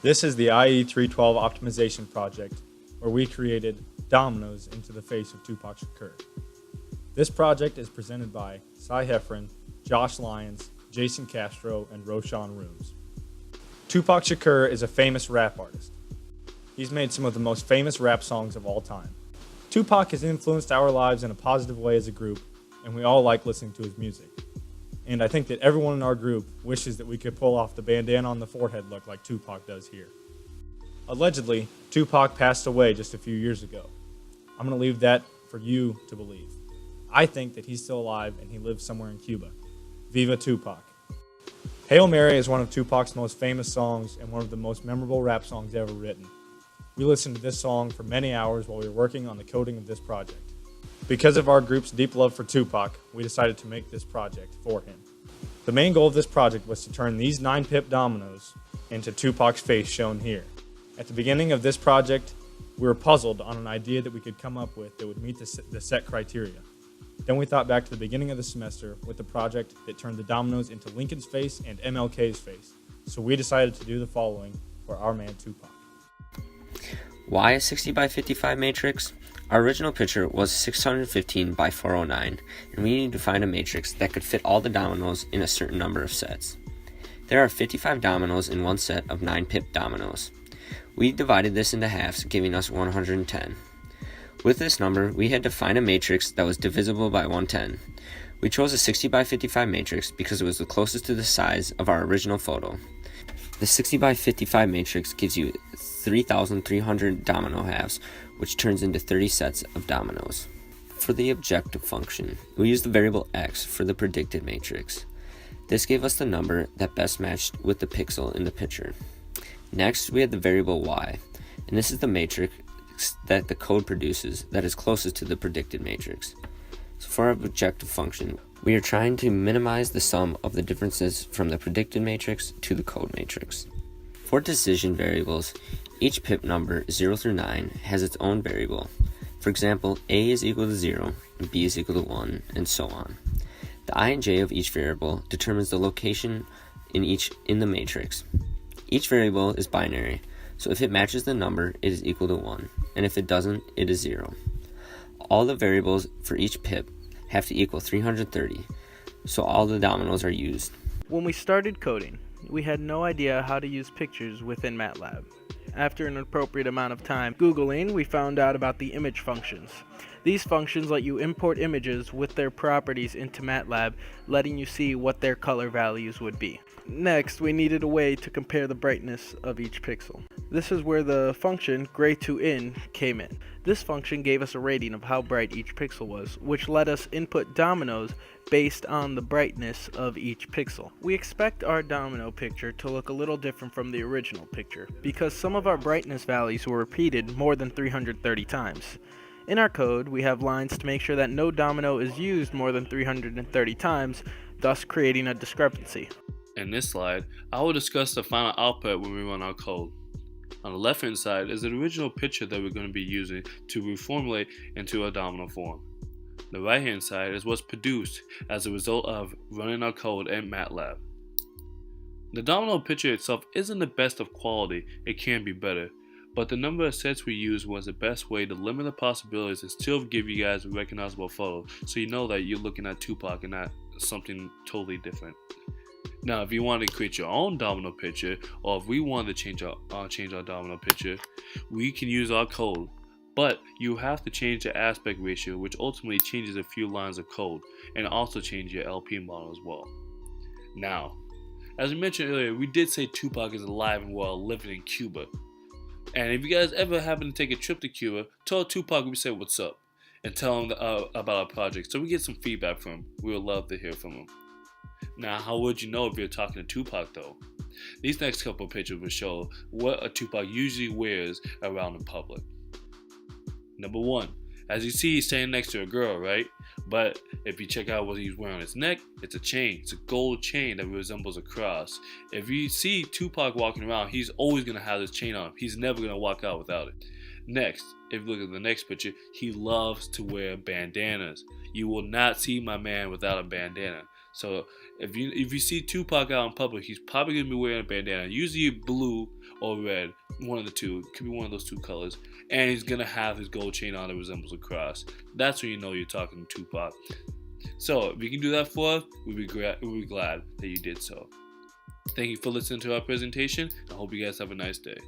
This is the IE312 optimization project, where we created dominoes into the face of Tupac Shakur. This project is presented by Cy Heffron, Josh Lyons, Jason Castro, and Roshan Rooms. Tupac Shakur is a famous rap artist. He's made some of the most famous rap songs of all time. Tupac has influenced our lives in a positive way as a group, and we all like listening to his music. And I think that everyone in our group wishes that we could pull off the bandana on the forehead look like Tupac does here. Allegedly, Tupac passed away just a few years ago. I'm going to leave that for you to believe. I think that he's still alive and he lives somewhere in Cuba. Viva Tupac. Hail Mary is one of Tupac's most famous songs and one of the most memorable rap songs ever written. We listened to this song for many hours while we were working on the coding of this project. Because of our group's deep love for Tupac, we decided to make this project for him. The main goal of this project was to turn these 9-pip dominoes into Tupac's face shown here. At the beginning of this project, we were puzzled on an idea that we could come up with that would meet the set criteria. Then we thought back to the beginning of the semester with the project that turned the dominoes into Lincoln's face and MLK's face. So we decided to do the following for our man Tupac. Why a 60 by 55 matrix? Our original picture was 615 by 409, and we needed to find a matrix that could fit all the dominoes in a certain number of sets. There are 55 dominoes in one set of 9-pip dominoes. We divided this into halves, giving us 110. With this number, we had to find a matrix that was divisible by 110. We chose a 60 by 55 matrix because it was the closest to the size of our original photo. The 60 by 55 matrix gives you 3,300 domino halves, which turns into 30 sets of dominoes. For the objective function, we used the variable x for the predicted matrix. This gave us the number that best matched with the pixel in the picture. Next, we had the variable y, and this is the matrix that the code produces that is closest to the predicted matrix. So for our objective function, we are trying to minimize the sum of the differences from the predicted matrix to the code matrix. For decision variables, each pip number 0 through 9 has its own variable. For example, a is equal to 0, and b is equal to 1, and so on. The I and j of each variable determines the location in the matrix. Each variable is binary, so if it matches the number, it is equal to 1, and if it doesn't, it is 0. All the variables for each pip have to equal 330, so all the dominoes are used. When we started coding, we had no idea how to use pictures within MATLAB. After an appropriate amount of time Googling, we found out about the image functions. These functions let you import images with their properties into MATLAB, letting you see what their color values would be. Next, we needed a way to compare the brightness of each pixel. This is where the function gray2in came in. This function gave us a rating of how bright each pixel was, which let us input dominoes based on the brightness of each pixel. We expect our domino picture to look a little different from the original picture, because some of our brightness values were repeated more than 330 times. In our code, we have lines to make sure that no domino is used more than 330 times, thus creating a discrepancy. In this slide, I will discuss the final output when we run our code. On the left hand side is the original picture that we're going to be using to reformulate into a domino form. The right hand side is what's produced as a result of running our code in MATLAB. The domino picture itself isn't the best of quality, it can be better, but the number of sets we used was the best way to limit the possibilities and still give you guys a recognizable photo so you know that you're looking at Tupac and not something totally different. Now, if you want to create your own domino picture, or if we want to change our domino picture, we can use our code. But you have to change the aspect ratio, which ultimately changes a few lines of code, and also change your LP model as well. Now, as we mentioned earlier, we did say Tupac is alive and well, living in Cuba. And if you guys ever happen to take a trip to Cuba, tell Tupac we say what's up, and tell him about our project, so we get some feedback from him. We would love to hear from him. Now, how would you know if you're talking to Tupac though? These next couple of pictures will show what a Tupac usually wears around in public. Number 1, as you see, he's standing next to a girl, right? But if you check out what he's wearing on his neck, it's a chain. It's a gold chain that resembles a cross. If you see Tupac walking around, he's always going to have this chain on him. He's never going to walk out without it. Next, if you look at the next picture, he loves to wear bandanas. You will not see my man without a bandana. So if you see Tupac out in public, he's probably going to be wearing a bandana, usually blue or red, one of the two. It could be one of those two colors. And he's gonna have his gold chain on that resembles a cross. That's when you know you're talking to Tupac. So if you can do that for us, we'd be glad that you did so. Thank you for listening to our presentation. I hope you guys have a nice day.